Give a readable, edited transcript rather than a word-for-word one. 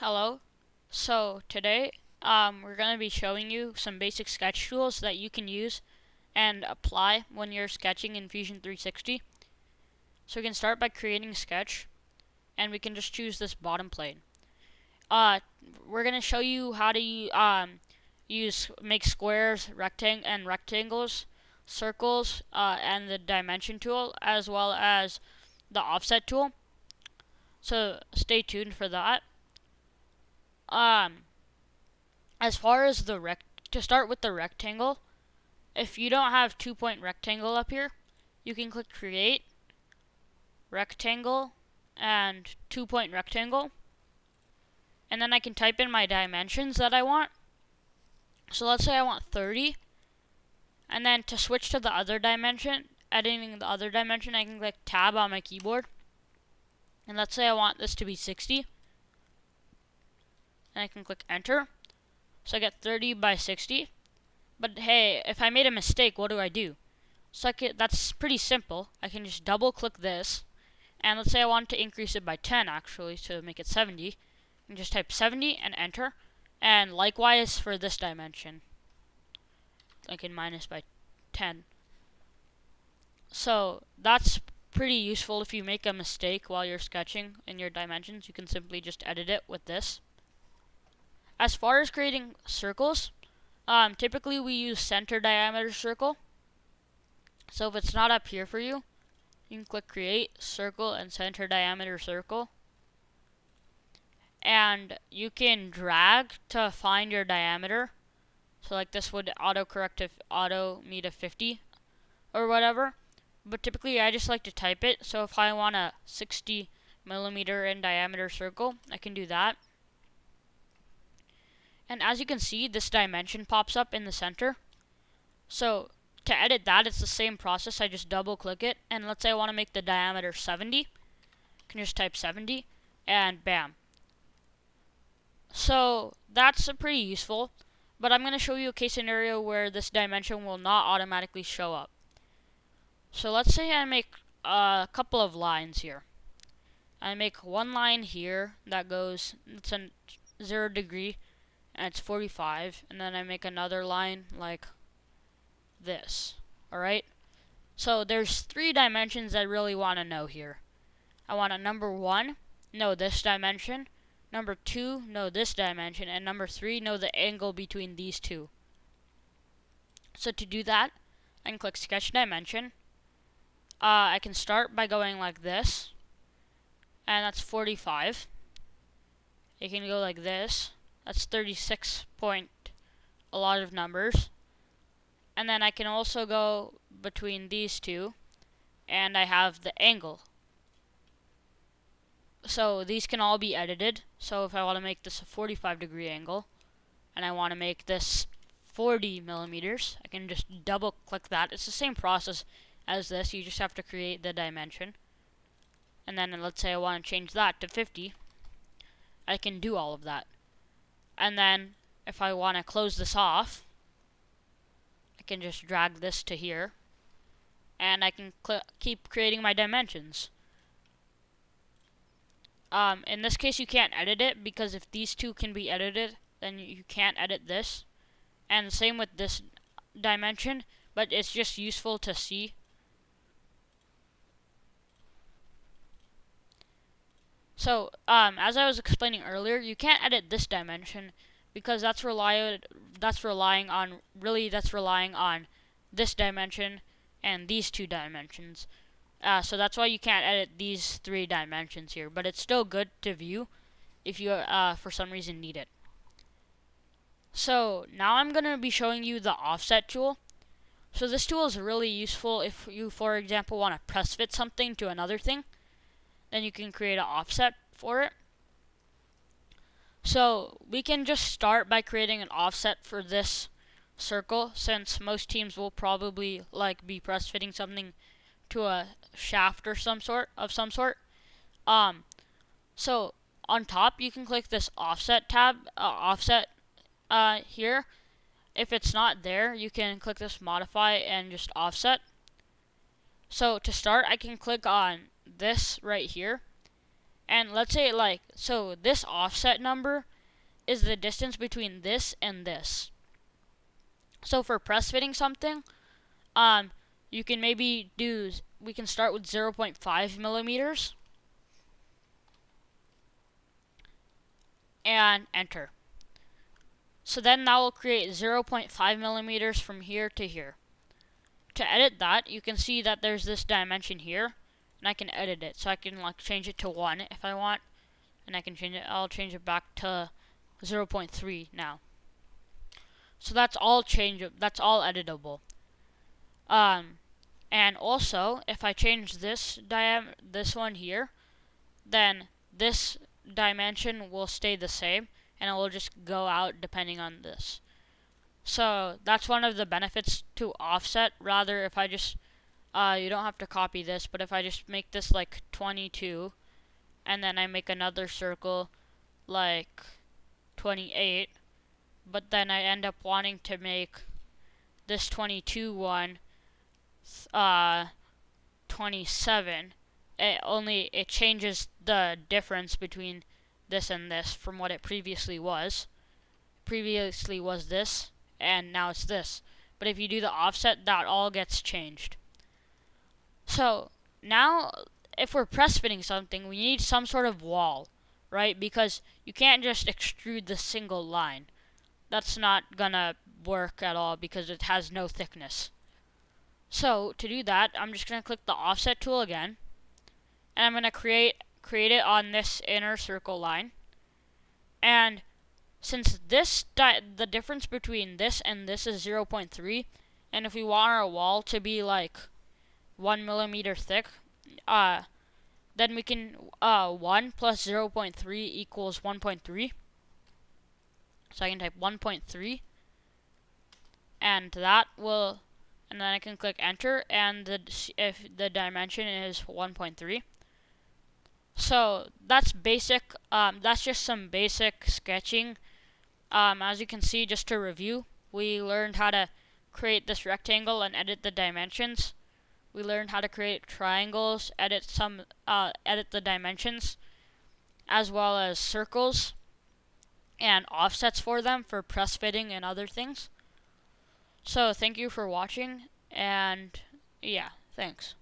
Hello. So today, we're going to be showing you some basic sketch tools that you can use and apply when you're sketching in Fusion 360. So we can start by creating a sketch, and we can just choose this bottom plane. Uh, we're going to show you how to make squares, rectangles, circles, and the dimension tool, as well as the offset tool. So stay tuned for that. Um, as far as to start with the rectangle, if you don't have 2-point rectangle up here, you can click create rectangle and 2-point rectangle, and then I can type in my dimensions that I want. So let's say I want 30, and then to switch to the other dimension, editing the other dimension, I can click tab on my keyboard, and let's say I want this to be 60, and I can click enter. So I get 30 by 60. But hey, if I made a mistake, what do? So that's pretty simple. I can just double click this, and let's say I want to increase it by 10 actually to make it 70. And just type 70 and enter. And likewise for this dimension, like in minus by 10. So that's pretty useful. If you make a mistake while you're sketching in your dimensions, you can simply just edit it with this. As far as creating circles, typically we use center diameter circle. So if it's not up here for you, you can click create circle and center diameter circle. And you can drag to find your diameter. So like this would auto me to 50 or whatever. But typically I just like to type it. So if I want a 60 millimeter in diameter circle, I can do that. And as you can see, this dimension pops up in the center. So to edit that, it's the same process. I just double click it, and let's say I want to make the diameter 70. I can just type 70, and bam. So that's pretty useful, but I'm going to show you a case scenario where this dimension will not automatically show up. So let's say I make a couple of lines here. I make one line here that goes, it's a 0 degree, and it's 45, and then I make another line like this. Alright? So there's 3 dimensions I really want to know here. I want to number 1, know this dimension. Number 2, know this dimension. And number 3, know the angle between these two. So to do that, I can click sketch dimension. I can start by going like this. And that's 45. You can go like this. That's 36 point a lot of numbers. And then I can also go between these two, and I have the angle. So these can all be edited. So if I want to make this a 45 degree angle, and I want to make this 40 millimeters, I can just double click that. It's the same process as this. You just have to create the dimension. And then let's say I want to change that to 50. I can do all of that. And then if I want to close this off, I can just drag this to here, and I can keep creating my dimensions. In this case, you can't edit it, because if these two can be edited, then you can't edit this. And same with this dimension, but it's just useful to see. So, as I was explaining earlier, you can't edit this dimension because that's relying on this dimension and these 2 dimensions. So that's why you can't edit these 3 dimensions here, but it's still good to view if you for some reason need it. So now I'm going to be showing you the offset tool. So this tool is really useful if you, for example, want to press fit something to another thing. Then you can create an offset for it. So we can just start by creating an offset for this circle, since most teams will probably be press fitting something to a shaft or some sort. So on top you can click this offset tab, here. If it's not there, you can click this modify and just offset. So to start, I can click on this right here, And let's say like, so this offset number is the distance between this and this. So for press fitting something, you can maybe we can start with 0.5 millimeters and enter. So then that will create 0.5 millimeters from here to here. To edit that, you can see that there's this dimension here, and I can edit it. So I can like change it to 1 if I want, and I can change it. I'll change it back to 0.3 now. So that's all That's all editable. And also, if I change this one here, then this dimension will stay the same, and it will just go out depending on this. So that's one of the benefits to offset. Rather, if I just you don't have to copy this, but if I just make this like 22, and then I make another circle like 28, but then I end up wanting to make this 22 one 27, it changes the difference between this and this from what it previously was. Previously was this, and now it's this. But if you do the offset, that all gets changed. So now, if we're press fitting something, we need some sort of wall, right? Because you can't just extrude the single line. That's not gonna work at all because it has no thickness. So to do that, I'm just gonna click the offset tool again, and I'm gonna create it on this inner circle line. And since the difference between this and this is 0.3, and if we want our wall to be like 1 millimeter thick, then we can 1 plus 0.3 equals 1.3. So I can type 1.3, and and then I can click enter, and if the dimension is 1.3. So that's basic. That's just some basic sketching. As you can see, just to review, we learned how to create this rectangle and edit the dimensions. We learned how to create triangles, edit the dimensions, as well as circles and offsets for them for press fitting and other things. So thank you for watching, and yeah, thanks.